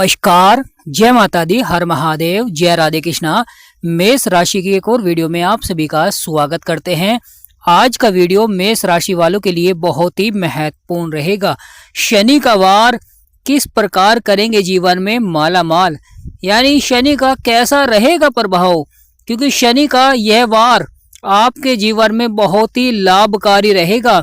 नमस्कार, जय माता दी, हर महादेव, जय राधे कृष्णा। मेष राशि की एक और वीडियो में आप सभी का स्वागत करते हैं। आज का वीडियो मेष राशि वालों के लिए बहुत ही महत्वपूर्ण रहेगा। शनि का वार किस प्रकार करेंगे जीवन में माला माल, यानी शनि का कैसा रहेगा प्रभाव, क्योंकि शनि का यह वार आपके जीवन में बहुत ही लाभकारी रहेगा।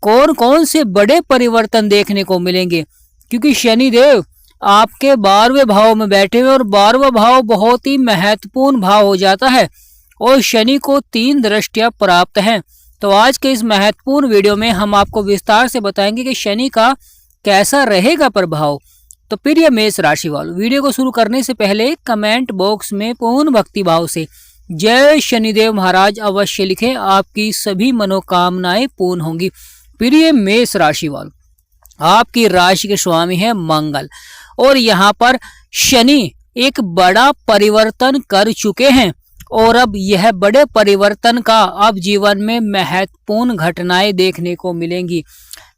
कौन कौन से बड़े परिवर्तन देखने को मिलेंगे, क्योंकि शनि देव आपके 12वें भाव में बैठे हुए और 12वां भाव बहुत ही महत्वपूर्ण भाव हो जाता है और शनि को 3 दृष्टियां प्राप्त हैं। तो आज के इस महत्वपूर्ण वीडियो में हम आपको विस्तार से बताएंगे कि शनि का कैसा रहेगा प्रभाव। तो प्रिय मेष राशि वालों, वीडियो को शुरू करने से पहले कमेंट बॉक्स में पूर्ण भक्ति भाव से जय शनिदेव महाराज अवश्य लिखें, आपकी सभी मनोकामनाएं पूर्ण होंगी। प्रिय मेष राशि वालों, आपकी राशि के स्वामी है मंगल और यहाँ पर शनि एक बड़ा परिवर्तन कर चुके हैं और अब यह बड़े परिवर्तन का अब जीवन में महत्वपूर्ण घटनाएं देखने को मिलेंगी।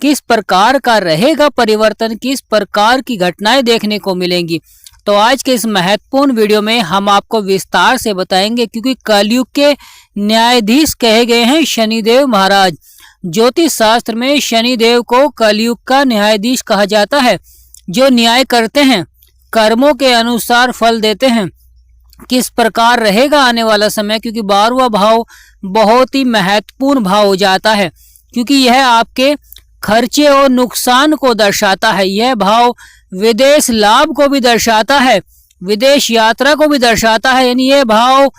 किस प्रकार का रहेगा परिवर्तन, किस प्रकार की घटनाएं देखने को मिलेंगी, तो आज के इस महत्वपूर्ण वीडियो में हम आपको विस्तार से बताएंगे। क्योंकि कलयुग के न्यायाधीश कहे गए हैं शनिदेव महाराज। ज्योतिष शास्त्र में शनिदेव को कलयुग का न्यायाधीश कहा जाता है, जो न्याय करते हैं, कर्मों के अनुसार फल देते हैं। किस प्रकार रहेगा आने वाला समय, क्योंकि 12वां भाव बहुत ही महत्वपूर्ण भाव हो जाता है, क्योंकि यह आपके खर्चे और नुकसान को दर्शाता है। यह भाव विदेश लाभ को भी दर्शाता है, विदेश यात्रा को भी दर्शाता है। यानी यह भाव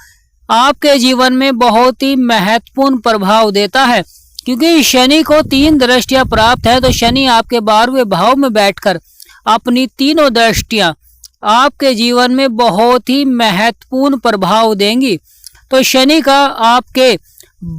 आपके जीवन में बहुत ही महत्वपूर्ण प्रभाव देता है, क्योंकि शनि को 3 दृष्टियां प्राप्त है। तो शनि आपके 12वें भाव में बैठकर अपनी तीनों दृष्टियां आपके जीवन में बहुत ही महत्वपूर्ण प्रभाव देंगी। तो शनि का आपके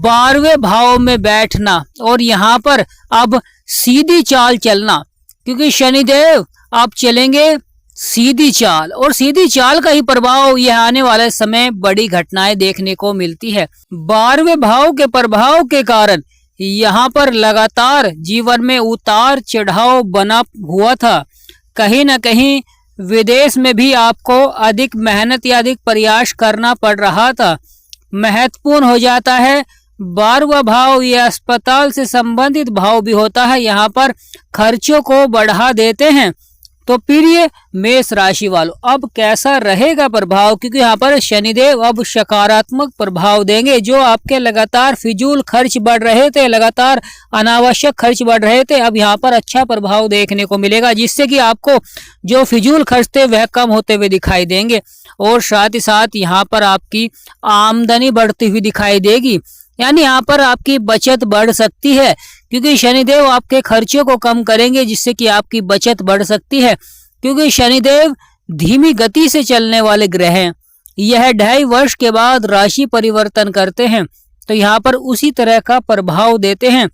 12वें भाव में बैठना और यहाँ पर अब सीधी चाल चलना, क्योंकि शनिदेव आप चलेंगे सीधी चाल और सीधी चाल का ही प्रभाव यह आने वाले समय बड़ी घटनाएं देखने को मिलती है। 12वें भाव के प्रभाव के कारण यहाँ पर लगातार जीवन में उतार चढ़ाव बना हुआ था। कहीं ना कहीं विदेश में भी आपको अधिक मेहनत या अधिक प्रयास करना पड़ रहा था। महत्वपूर्ण हो जाता है 12वां भाव, यह अस्पताल से संबंधित भाव भी होता है, यहाँ पर खर्चों को बढ़ा देते हैं। तो प्रिय मेष राशि वालों, अब कैसा रहेगा प्रभाव, क्योंकि यहाँ पर शनिदेव अब सकारात्मक प्रभाव देंगे। जो आपके लगातार फिजूल खर्च बढ़ रहे थे, लगातार अनावश्यक खर्च बढ़ रहे थे, अब यहाँ पर अच्छा प्रभाव देखने को मिलेगा, जिससे कि आपको जो फिजूल खर्च थे वह कम होते हुए दिखाई देंगे और साथ ही साथ यहाँ पर आपकी आमदनी बढ़ती हुई दिखाई देगी। यानी यहाँ पर आपकी बचत बढ़ सकती है, क्योंकि शनिदेव आपके खर्चों को कम करेंगे, जिससे कि आपकी बचत बढ़ सकती है। क्योंकि शनिदेव धीमी गति से चलने वाले ग्रह हैं, यह 2.5 वर्ष के बाद राशि परिवर्तन करते हैं। तो यहाँ पर उसी तरह का प्रभाव देते हैं।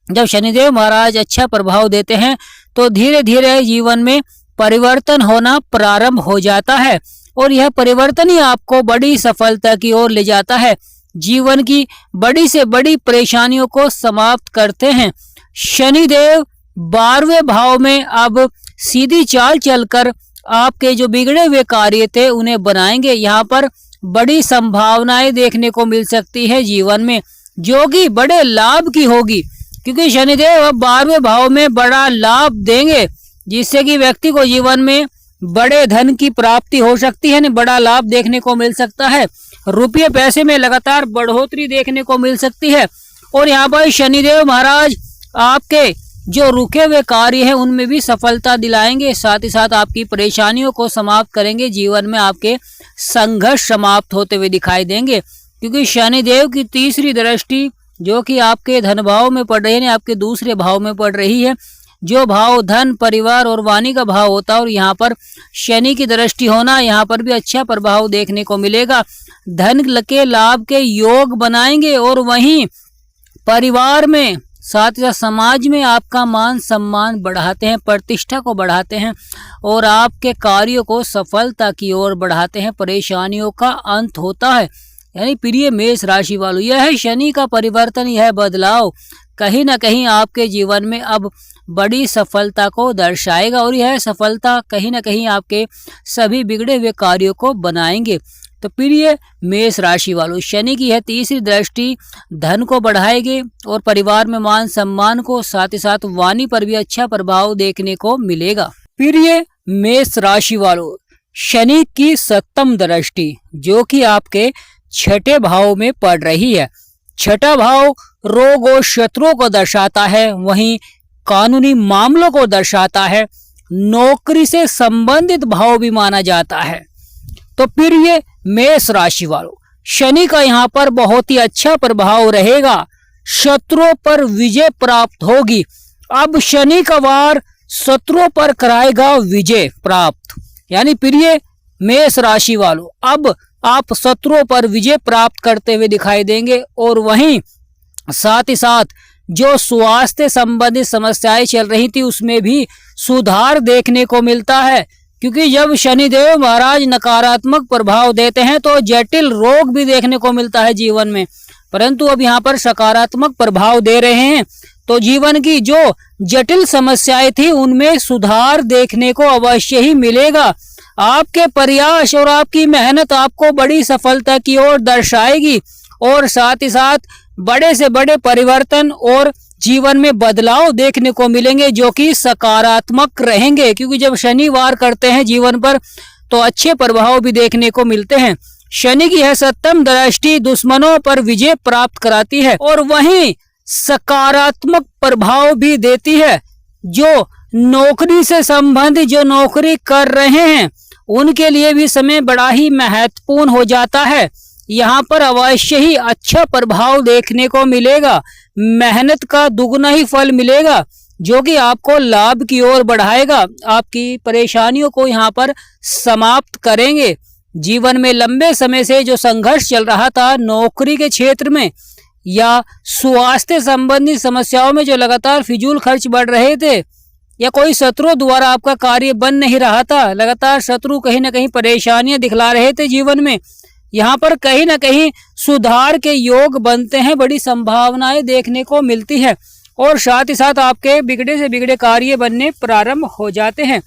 जब शनिदेव महाराज अच्छा प्रभाव देते हैं तो धीरे धीरे जीवन में परिवर्तन होना प्रारंभ हो जाता है और यह परिवर्तन ही आपको बड़ी सफलता की ओर ले जाता है। जीवन की बड़ी से बड़ी परेशानियों को समाप्त करते हैं। शनिदेव 12वें भाव में अब सीधी चाल चलकर आपके जो बिगड़े हुए कार्य थे उन्हें बनाएंगे। यहाँ पर बड़ी संभावनाएं देखने को मिल सकती है जीवन में, जो कि बड़े लाभ की होगी, क्योंकि शनिदेव अब 12वें भाव में बड़ा लाभ देंगे, जिससे कि व्यक्ति को जीवन में बड़े धन की प्राप्ति हो सकती है, बड़ा लाभ देखने को मिल सकता है। रुपये पैसे में लगातार बढ़ोतरी देखने को मिल सकती है और यहाँ पर शनिदेव महाराज आपके जो रुके हुए कार्य हैं उनमें भी सफलता दिलाएंगे। साथ ही साथ आपकी परेशानियों को समाप्त करेंगे, जीवन में आपके संघर्ष समाप्त होते हुए दिखाई देंगे। क्योंकि शनिदेव की तीसरी दृष्टि जो कि आपके धन भाव में पड़ रही है, आपके दूसरे भाव में पड़ रही है, जो भाव धन परिवार और वाणी का भाव होता है, और यहाँ पर शनि की दृष्टि होना, यहाँ पर भी अच्छा प्रभाव देखने को मिलेगा। धन के लाभ के योग बनाएंगे और वहीं परिवार में साथ ही साथ समाज में आपका मान सम्मान बढ़ाते हैं, प्रतिष्ठा को बढ़ाते हैं और आपके कार्यों को सफलता की ओर बढ़ाते हैं। परेशानियों का अंत होता है। यानी प्रिय मेष राशि वालों, यह है शनि का परिवर्तन, यह बदलाव कहीं ना कहीं आपके जीवन में अब बड़ी सफलता को दर्शाएगा और यह सफलता कहीं ना कहीं आपके सभी बिगड़े हुए कार्यों को बनाएंगे। तो प्रिय मेष राशि वालों, शनि की यह तीसरी दृष्टि धन को बढ़ाएगी और परिवार में मान सम्मान को, साथ ही साथ वाणी पर भी अच्छा प्रभाव देखने को मिलेगा। प्रिय मेष राशि वालों, शनि की सप्तम दृष्टि जो कि आपके छठे भाव में पड़ रही है। छठा भाव रोग और शत्रुओं को दर्शाता है, वहीं कानूनी मामलों को दर्शाता है, नौकरी से संबंधित भाव भी माना जाता है। तो फिर ये मेष राशि वालों, शनि का यहाँ पर बहुत ही अच्छा प्रभाव रहेगा, शत्रुओं पर विजय प्राप्त होगी। अब शनि का वार शत्रुओं पर कराएगा विजय प्राप्त, यानी प्रिय मेष राशि वालों, अब आप शत्रुओं पर विजय प्राप्त करते हुए दिखाई देंगे। और वहीं साथ ही साथ जो स्वास्थ्य संबंधित समस्याएं चल रही थी उसमें भी सुधार देखने को मिलता है, क्योंकि जब शनिदेव महाराज नकारात्मक प्रभाव देते हैं तो जटिल रोग भी देखने को मिलता है जीवन में, परंतु अब यहाँ पर सकारात्मक प्रभाव दे रहे हैं तो जीवन की जो जटिल समस्याएं थी उनमें सुधार देखने को अवश्य ही मिलेगा। आपके प्रयास और आपकी मेहनत आपको बड़ी सफलता की ओर दर्शाएगी और साथ ही साथ बड़े से बड़े परिवर्तन और जीवन में बदलाव देखने को मिलेंगे जो कि सकारात्मक रहेंगे, क्योंकि जब शनिवार करते हैं जीवन पर तो अच्छे प्रभाव भी देखने को मिलते हैं। शनि की यह सप्तम दृष्टि दुश्मनों पर विजय प्राप्त कराती है और वहीं सकारात्मक प्रभाव भी देती है। जो नौकरी से संबंधित जो नौकरी कर रहे हैं उनके लिए भी समय बड़ा ही महत्वपूर्ण हो जाता है। यहाँ पर अवश्य ही अच्छा प्रभाव देखने को मिलेगा, मेहनत का दुगना ही फल मिलेगा जो कि आपको लाभ की ओर बढ़ाएगा, आपकी परेशानियों को यहाँ पर समाप्त करेंगे। जीवन में लंबे समय से जो संघर्ष चल रहा था नौकरी के क्षेत्र में या स्वास्थ्य संबंधी समस्याओं में, जो लगातार फिजूल खर्च बढ़ रहे थे या कोई शत्रु द्वारा आपका कार्य बन नहीं रहा था, लगातार शत्रु कहीं ना कहीं परेशानियां दिखला रहे थे जीवन में, यहाँ पर कहीं ना कहीं सुधार के योग बनते हैं, बड़ी संभावनाएं देखने को मिलती है और साथ ही साथ आपके बिगड़े से बिगड़े कार्य बनने प्रारंभ हो जाते हैं।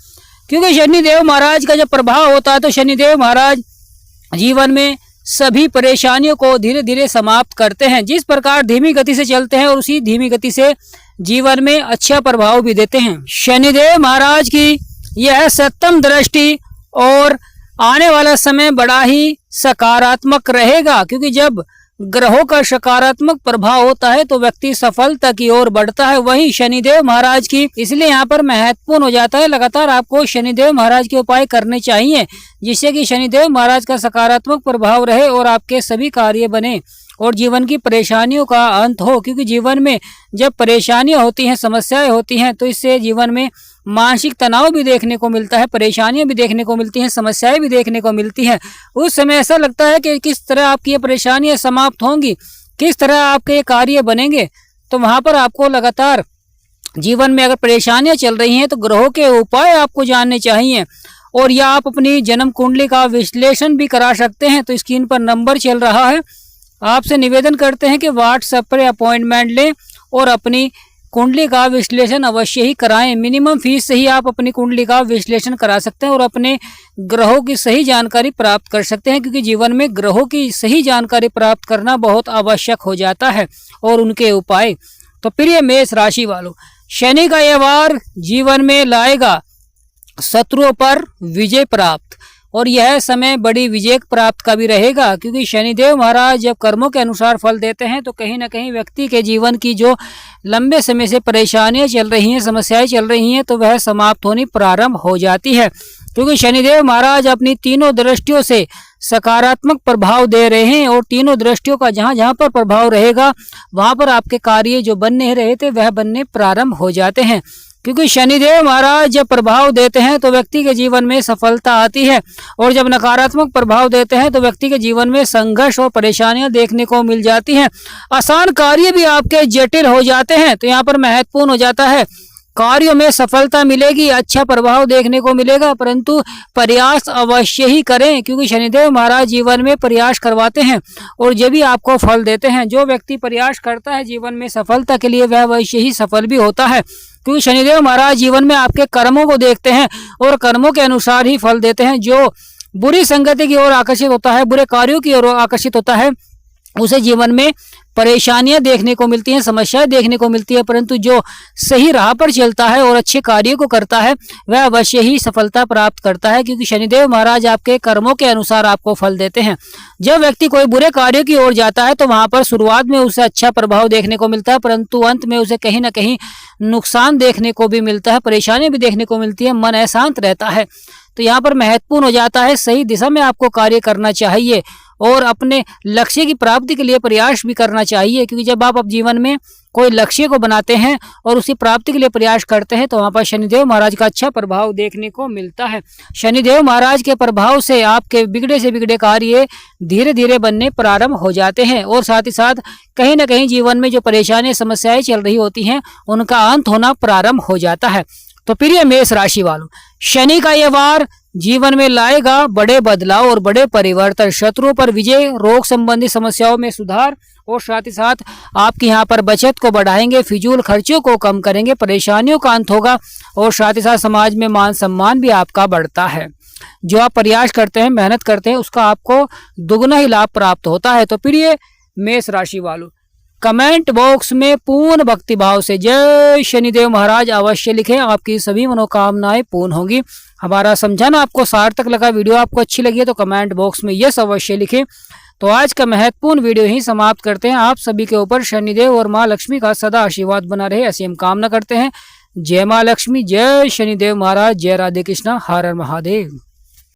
क्योंकि शनिदेव महाराज का जब प्रभाव होता है तो शनिदेव महाराज जीवन में सभी परेशानियों को धीरे धीरे समाप्त करते हैं। जिस प्रकार धीमी गति से चलते हैं और उसी धीमी गति से जीवन में अच्छा प्रभाव भी देते हैं। शनिदेव महाराज की यह सप्तम दृष्टि और आने वाला समय बड़ा ही सकारात्मक रहेगा, क्योंकि जब ग्रहों का सकारात्मक प्रभाव होता है तो व्यक्ति सफलता की ओर बढ़ता है। वहीं शनिदेव महाराज की इसलिए यहाँ पर महत्वपूर्ण हो जाता है, लगातार आपको शनिदेव महाराज के उपाय करने चाहिए जिससे कि शनिदेव महाराज का सकारात्मक प्रभाव रहे और आपके सभी कार्य बने और जीवन की परेशानियों का अंत हो। क्योंकि जीवन में जब परेशानियां होती हैं, समस्याएं होती हैं तो इससे जीवन में मानसिक तनाव भी देखने को मिलता है, परेशानियां भी देखने को मिलती हैं, समस्याएं भी देखने को मिलती हैं। उस समय ऐसा लगता है कि किस तरह आपकी ये परेशानियां समाप्त होंगी, किस तरह आपके ये कार्य बनेंगे। तो वहां पर आपको लगातार जीवन में अगर परेशानियां चल रही हैं तो ग्रहों के उपाय आपको जानने चाहिए और या आप अपनी जन्म कुंडली का विश्लेषण भी करा सकते हैं। तो स्क्रीन पर नंबर चल रहा है, आपसे निवेदन करते हैं कि व्हाट्सएप पर अपॉइंटमेंट लें और अपनी कुंडली का विश्लेषण अवश्य ही कराएं। मिनिमम फीस से ही आप अपनी कुंडली का विश्लेषण करा सकते हैं और अपने ग्रहों की सही जानकारी प्राप्त कर सकते हैं, क्योंकि जीवन में ग्रहों की सही जानकारी प्राप्त करना बहुत आवश्यक हो जाता है और उनके उपाय। तो प्रिय मेष राशि वालों, शनि का यह वार जीवन में लाएगा शत्रुओं पर विजय प्राप्त और यह समय बड़ी विजय प्राप्त का भी रहेगा, क्योंकि शनिदेव महाराज जब कर्मों के अनुसार फल देते हैं तो कहीं ना कहीं व्यक्ति के जीवन की जो लंबे समय से परेशानियां चल रही हैं, समस्याएं चल रही हैं, तो वह समाप्त होनी प्रारंभ हो जाती है। क्योंकि शनिदेव महाराज अपनी तीनों दृष्टियों से सकारात्मक प्रभाव दे रहे हैं और तीनों दृष्टियों का जहां जहां पर प्रभाव रहेगा वहां पर आपके कार्य जो बन नहीं रहे थे वह बनने प्रारंभ हो जाते हैं। क्योंकि शनिदेव महाराज जब प्रभाव देते हैं तो व्यक्ति के जीवन में सफलता आती है और जब नकारात्मक प्रभाव देते हैं तो व्यक्ति के जीवन में संघर्ष और परेशानियां देखने को मिल जाती हैं। आसान कार्य भी आपके जटिल हो जाते हैं। तो यहाँ पर महत्वपूर्ण हो जाता है कार्यों में सफलता मिलेगी, अच्छा प्रभाव देखने को मिलेगा, परंतु प्रयास अवश्य ही करें, क्योंकि शनिदेव महाराज जीवन में प्रयास करवाते हैं और जब भी आपको फल देते हैं। जो व्यक्ति प्रयास करता है जीवन में सफलता के लिए, वह अवश्य ही सफल भी होता है, क्योंकि शनिदेव महाराज जीवन में आपके कर्मों को देखते हैं और कर्मों के अनुसार ही फल देते हैं। जो बुरी संगति की ओर आकर्षित होता है, बुरे कार्यों की ओर आकर्षित होता है, उसे जीवन में परेशानियां देखने को मिलती हैं, समस्याएं देखने को मिलती है, परंतु जो सही राह पर चलता है और अच्छे कार्यों को करता है, वह अवश्य ही सफलता प्राप्त करता है, क्योंकि शनिदेव महाराज आपके कर्मों के अनुसार आपको फल देते हैं। जब व्यक्ति कोई बुरे कार्यों की ओर जाता है तो वहां पर शुरुआत में उसे अच्छा प्रभाव देखने को मिलता है, परंतु अंत में उसे कहीं ना कहीं नुकसान देखने को भी मिलता है, परेशानी भी देखने को मिलती है, मन अशांत रहता है। तो यहाँ पर महत्वपूर्ण हो जाता है सही दिशा में आपको कार्य करना चाहिए और अपने लक्ष्य की प्राप्ति के लिए प्रयास भी करना चाहिए, क्योंकि जब आप जीवन में कोई लक्ष्य को बनाते हैं और उसकी प्राप्ति के लिए प्रयास करते हैं तो वहाँ पर शनिदेव महाराज का अच्छा प्रभाव देखने को मिलता है। शनिदेव महाराज के प्रभाव से आपके बिगड़े से बिगड़े कार्य धीरे धीरे बनने प्रारंभ हो जाते हैं और साथ ही साथ कहीं ना कहीं जीवन में जो परेशानी समस्याएं चल रही होती हैं उनका अंत होना प्रारंभ हो जाता है। तो प्रिय मेष राशि वालों, शनि का यह वार जीवन में लाएगा बड़े बदलाव और बड़े परिवर्तन, शत्रुओं पर विजय, रोग संबंधी समस्याओं में सुधार और साथ ही साथ आपके यहाँ पर बचत को बढ़ाएंगे, फिजूल खर्चों को कम करेंगे, परेशानियों का अंत होगा और साथ ही साथ समाज में मान सम्मान भी आपका बढ़ता है। जो आप प्रयास करते हैं, मेहनत करते हैं, उसका आपको दुगना ही लाभ प्राप्त होता है। तो प्रिय मेष राशि वालों, कमेंट बॉक्स में पूर्ण भक्ति भाव से जय शनिदेव महाराज अवश्य लिखें, आपकी सभी मनोकामनाएं पूर्ण होंगी। हमारा समझाना आपको सार्थक लगा, वीडियो आपको अच्छी लगी है तो कमेंट बॉक्स में यस अवश्य लिखें। तो आज का महत्वपूर्ण वीडियो ही समाप्त करते हैं। आप सभी के ऊपर शनिदेव और माँ लक्ष्मी का सदा आशीर्वाद बना रहे, ऐसी हम कामना करते हैं। जय माँ लक्ष्मी, जय शनिदेव महाराज, जय राधे कृष्णा, हर हर महादेव।